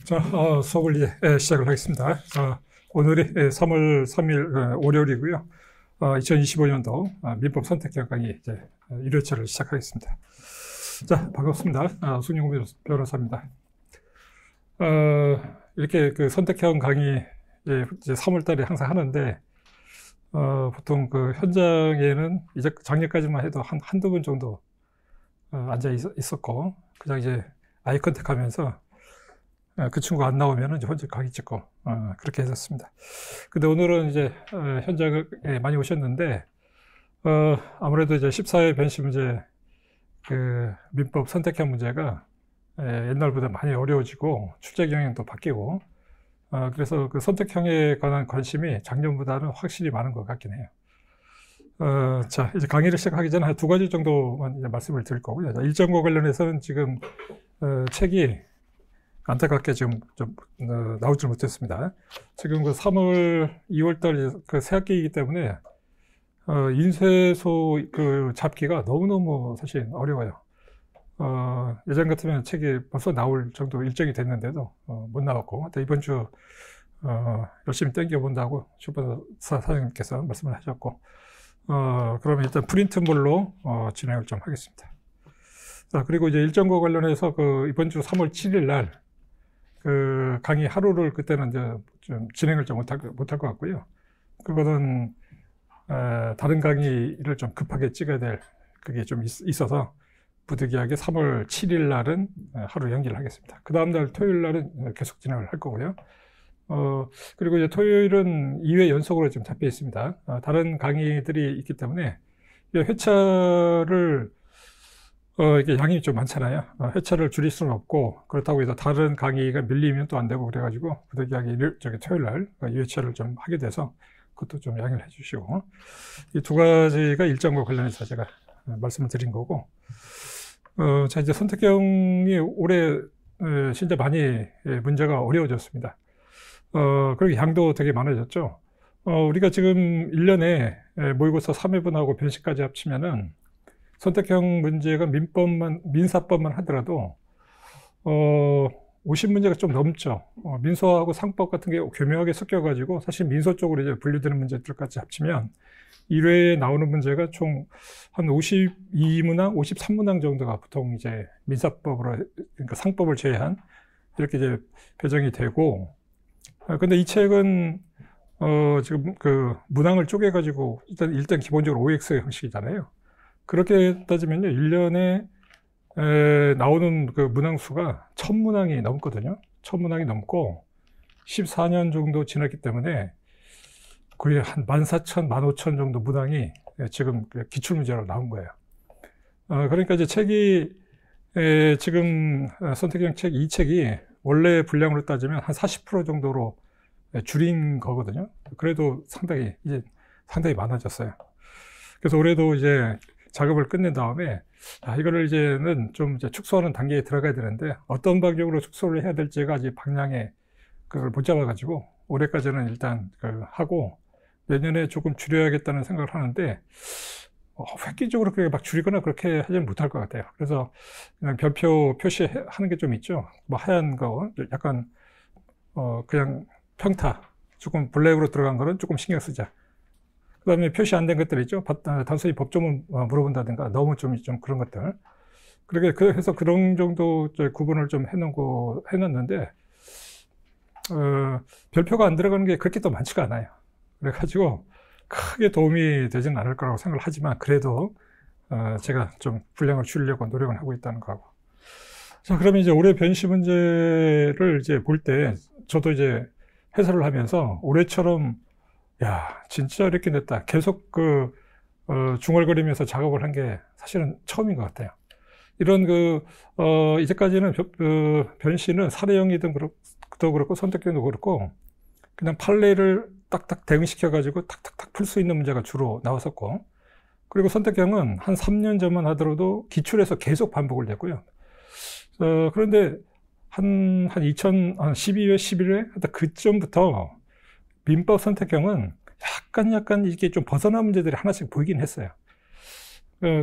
자, 수업을 이제 시작을 하겠습니다. 오늘이 3월 3일 월요일이고요. 2025년도 민법 선택형 강의 이제 1회차를 시작하겠습니다. 자, 반갑습니다. 손영우 변호사입니다. 이렇게 그 선택형 강의 이제 3월 달에 항상 하는데, 보통 그 현장에는 이제 작년까지만 해도 한두 분 정도 앉아 있었고, 그냥 이제 아이 컨택 하면서 그 친구 안 나오면은 이제 혼자 강의 찍고, 그렇게 했었습니다. 근데 오늘은 이제, 현장에 많이 오셨는데, 아무래도 이제 14회 변시 문제, 그 민법 선택형 문제가 옛날보다 많이 어려워지고, 출제 경향도 바뀌고, 그래서 그 선택형에 관한 관심이 작년보다는 확실히 많은 것 같긴 해요. 자, 이제 강의를 시작하기 전에 한 두 가지 정도만 이제 말씀을 드릴 거고요. 일정과 관련해서는 지금, 책이 안타깝게 지금 좀 나오질 못했습니다. 지금 그 3월, 2월달 그 새학기이기 때문에 인쇄소 그 잡기가 너무너무 사실 어려워요. 예전 같으면 책이 벌써 나올 정도 일정이 됐는데도 못 나왔고, 이번 주 열심히 땡겨본다고 출판사 사장님께서 말씀을 하셨고, 그러면 일단 프린트물로 진행을 좀 하겠습니다. 자, 그리고 이제 일정과 관련해서 그 이번 주 3월 7일 날 그 강의 하루를 그때는 이제 좀 진행을 좀 못할 것 같고요. 그거는 다른 강의를 좀 급하게 찍어야 될 그게 좀 있어서 부득이하게 3월 7일 날은 하루 연기를 하겠습니다. 그 다음 날 토요일 날은 계속 진행을 할 거고요. 그리고 이제 토요일은 2회 연속으로 좀 잡혀 있습니다. 다른 강의들이 있기 때문에 회차를 이게 양이 좀 많잖아요. 회차를 줄일 수는 없고, 그렇다고 해서 다른 강의가 밀리면 또 안 되고, 그래가지고, 부득이하게 토요일 날 2회차를 좀 하게 돼서, 그것도 좀 양해를 해주시고, 이 두 가지가 일정과 관련해서 제가 말씀을 드린 거고, 자, 이제 선택형이 올해 진짜 많이 문제가 어려워졌습니다. 그리고 양도 되게 많아졌죠. 우리가 지금 1년에 모의고사 3회분하고 변시까지 합치면은, 선택형 문제가 민사법만 하더라도, 50문제가 좀 넘죠. 민소하고 상법 같은 게 교묘하게 섞여가지고, 사실 민소 쪽으로 이제 분류되는 문제들까지 합치면, 1회에 나오는 문제가 총 한 52문항, 53문항 정도가 보통 이제 민사법으로, 그러니까 상법을 제외한, 이렇게 이제 배정이 되고, 근데 이 책은, 지금 그 문항을 쪼개가지고, 일단 기본적으로 OX 형식이잖아요. 그렇게 따지면요, 1년에 나오는 그 문항 수가 1000문항이 넘거든요. 1000문항이 넘고 14년 정도 지났기 때문에 거의 한 14,000, 15,000 정도 문항이 지금 기출문제로 나온 거예요. 그러니까 이제 책이 지금 선택형 책 이 책이 원래 분량으로 따지면 한 40% 정도로 줄인 거거든요. 그래도 상당히 많아졌어요. 그래서 올해도 이제 작업을 끝낸 다음에, 이거를 이제는 좀 이제 축소하는 단계에 들어가야 되는데, 어떤 방식으로 축소를 해야 될지가 아직 방향에 그걸 못 잡아가지고, 올해까지는 일단 하고, 내년에 조금 줄여야겠다는 생각을 하는데, 획기적으로 그렇게 막 줄이거나 그렇게 하지는 못할 것 같아요. 그래서 그냥 별표 표시하는 게 좀 있죠. 뭐 하얀 거, 약간, 그냥 평타, 조금 블랙으로 들어간 거는 조금 신경 쓰자. 그 다음에 표시 안 된 것들 있죠. 단순히 법조문 물어본다든가 너무 좀 그런 것들. 그래서 그런 정도 구분을 좀 해놨는데, 별표가 안 들어가는 게 그렇게 또 많지가 않아요. 그래가지고 크게 도움이 되지는 않을 거라고 생각을 하지만, 그래도, 제가 좀 분량을 줄이려고 노력을 하고 있다는 거고. 자, 그러면 이제 올해 변시 문제를 이제 볼 때, 저도 이제 해설을 하면서 올해처럼 야, 진짜 이렇게 냈다. 계속 중얼거리면서 작업을 한 게 사실은 처음인 것 같아요. 이런 이제까지는 변시는 사례형이든 그렇고 선택형도 그렇고, 그냥 판례를 딱딱 대응시켜가지고 탁탁탁 풀 수 있는 문제가 주로 나왔었고, 그리고 선택형은 한 3년 전만 하더라도 기출에서 계속 반복을 됐고요. 그런데 한 12회, 11회? 그쯤부터 민법 선택형은 약간 이게 좀 벗어난 문제들이 하나씩 보이긴 했어요.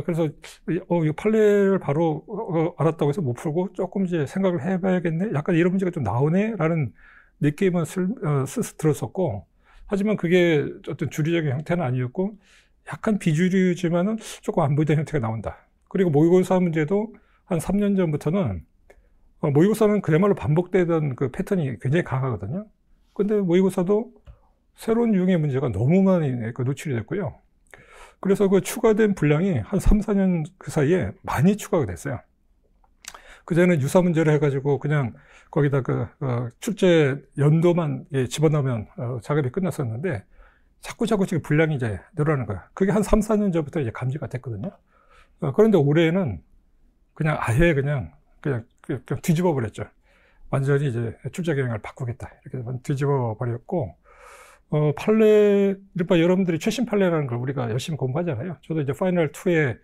그래서 이 판례를 바로 알았다고 해서 못 풀고 조금 이제 생각을 해봐야겠네. 약간 이런 문제가 좀 나오네라는 느낌은 스스 들었었고, 하지만 그게 어떤 주류적인 형태는 아니었고, 약간 비주류지만은 조금 안 보이던 형태가 나온다. 그리고 모의고사 문제도 한 3년 전부터는 모의고사는 그야말로 반복되던 그 패턴이 굉장히 강하거든요. 근데 모의고사도 새로운 유형의 문제가 너무 많이 노출이 됐고요. 그래서 그 추가된 분량이 한 3, 4년 그 사이에 많이 추가가 됐어요. 그전에는 유사 문제를 해가지고 그냥 거기다 출제 연도만 집어넣으면 작업이 끝났었는데 자꾸 지금 분량이 이제 늘어나는 거야. 그게 한 3, 4년 전부터 이제 감지가 됐거든요. 그런데 올해는 그냥 아예 그냥 뒤집어 버렸죠. 완전히 이제 출제 경향을 바꾸겠다. 이렇게 뒤집어 버렸고, 판례, 여러분들이 최신 판례라는 걸 우리가 열심히 공부하잖아요. 저도 이제 파이널 2에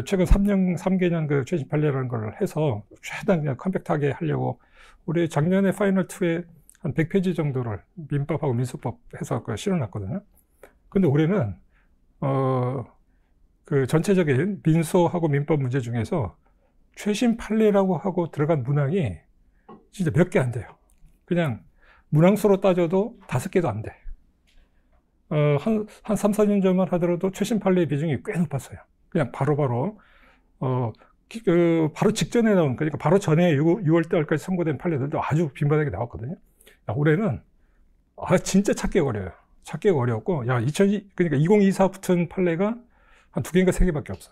최근 3개년 그 최신 판례라는 걸 해서 최대한 그냥 컴팩트하게 하려고 우리 작년에 파이널 2에 한 100페이지 정도를 민법하고 민소법 해서 실어놨거든요. 근데 올해는, 그 전체적인 민소하고 민법 문제 중에서 최신 판례라고 하고 들어간 문항이 진짜 몇 개 안 돼요. 그냥 문항수로 따져도 5개도 안 돼. 한 3, 4년 전만 하더라도 최신 판례의 비중이 꽤 높았어요. 그냥 바로 직전에 나온, 그러니까 바로 전에 6월 달까지 선고된 판례들도 아주 빈번하게 나왔거든요. 올해는, 진짜 찾기가 어려워요. 찾기가 어려웠고, 그러니까 2024 붙은 판례가 한 2개인가 3개밖에 없어.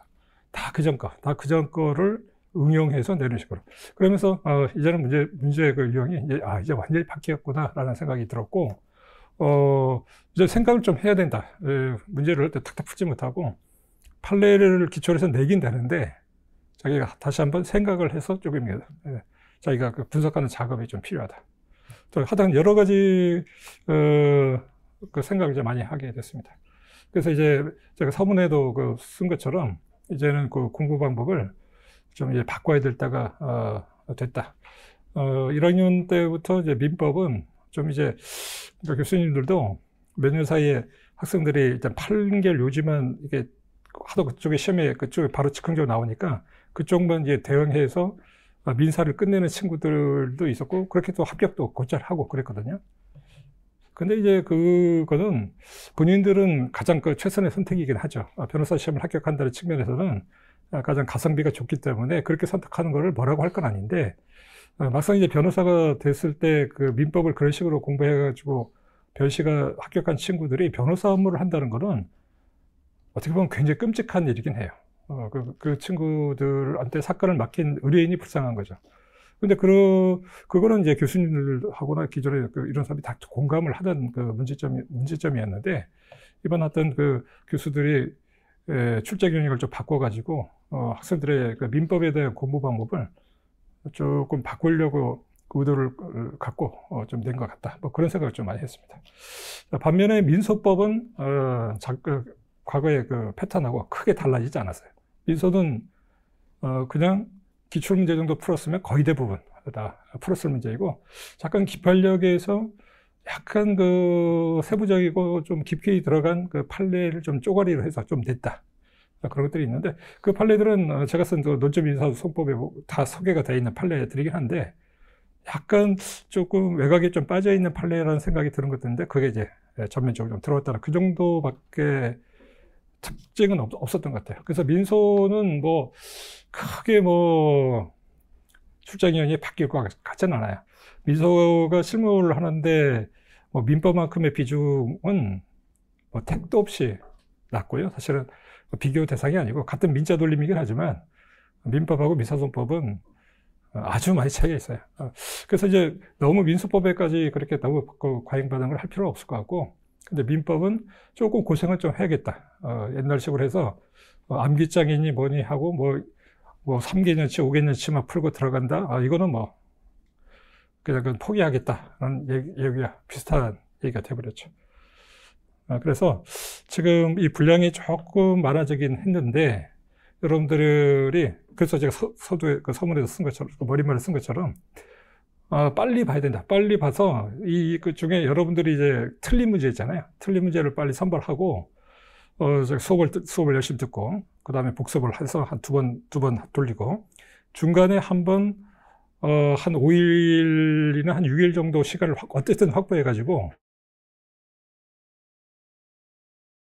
다 그 전 거를 응용해서 내는 식으로. 그러면서, 이제는 문제의 그 유형이 이제 완전히 바뀌었구나라는 생각이 들었고, 이제 생각을 좀 해야 된다. 문제를 탁탁 풀지 못하고, 판례를 기초로 해서 내긴 되는데, 자기가 다시 한번 생각을 해서 조금, 자기가 분석하는 작업이 좀 필요하다. 또 하여튼 여러 가지, 그 생각을 이제 많이 하게 됐습니다. 그래서 이제 제가 서문에도 쓴 것처럼, 이제는 그 공부 방법을 좀 이제 바꿔야 될 때가 됐다. 1학년 때부터 이제 민법은 좀 이제 교수님들도 몇 년 사이에 학생들이 일단 판결 요지만 이게 하도 그쪽에 바로 즉흥적으로 나오니까 그쪽만 이제 대응해서 민사를 끝내는 친구들도 있었고 그렇게 또 합격도 곧잘 하고 그랬거든요. 근데 이제 그거는 본인들은 가장 최선의 선택이긴 하죠. 변호사 시험을 합격한다는 측면에서는 가장 가성비가 좋기 때문에 그렇게 선택하는 거를 뭐라고 할 건 아닌데, 막상 이제 변호사가 됐을 때 그 민법을 그런 식으로 공부해가지고 변시가 합격한 친구들이 변호사 업무를 한다는 거는 어떻게 보면 굉장히 끔찍한 일이긴 해요. 그 친구들한테 사건을 맡긴 의뢰인이 불쌍한 거죠. 근데 그거는 이제 교수님들하고나 기존에 이런 사람이 다 공감을 하던 그 문제점이었는데, 이번 어떤 그 교수들이 출제 경향을 좀 바꿔가지고, 학생들의 그 민법에 대한 공부 방법을 조금 바꾸려고 의도를 갖고 좀 낸 것 같다. 뭐 그런 생각을 좀 많이 했습니다. 반면에 민소법은, 과거의 그 패턴하고 크게 달라지지 않았어요. 민소는, 그냥 기출문제 정도 풀었으면 거의 대부분 다 풀었을 문제이고, 잠깐 기판력에서 약간 그 세부적이고 좀 깊게 들어간 그 판례를 좀 쪼가리로 해서 좀 냈다. 그런 것들이 있는데, 그 판례들은 제가 쓴 논점 민사소송법에 다 소개가 되어 있는 판례들이긴 한데, 약간 조금 외곽에 좀 빠져 있는 판례라는 생각이 드는 것들인데, 그게 이제 전면적으로 좀 들어왔다는 그 정도밖에 특징은 없었던 것 같아요. 그래서 민소는 크게 출제기형이 바뀔 것 같지는 않아요. 민소가 실무를 하는데 민법만큼의 비중은 택도 없이 낮고요. 사실은 비교 대상이 아니고 같은 민자 돌림이긴 하지만 민법하고 민사소송법은 아주 많이 차이가 있어요. 그래서 이제 너무 민소법에까지 그렇게 너무 과잉반응을 할 필요는 없을 것 같고, 근데 민법은 조금 고생을 좀 해야겠다. 옛날식으로 해서 암기장이니 뭐니 하고 3개년치, 5개년치만 풀고 들어간다. 이거는 그냥 포기하겠다라는 얘기가 비슷한 얘기가 돼버렸죠. 그래서 지금 이 분량이 조금 많아지긴 했는데, 여러분들이, 그래서 제가 서두에 서문에서 쓴 것처럼, 머릿말에 쓴 것처럼, 빨리 봐야 된다. 빨리 봐서 그 중에 여러분들이 이제 틀린 문제 있잖아요. 틀린 문제를 빨리 선발하고, 수업을 열심히 듣고, 그 다음에 복습을 해서 한 두 번 돌리고, 중간에 한 번, 한 5일이나 한 6일 정도 시간을 어쨌든 확보해가지고,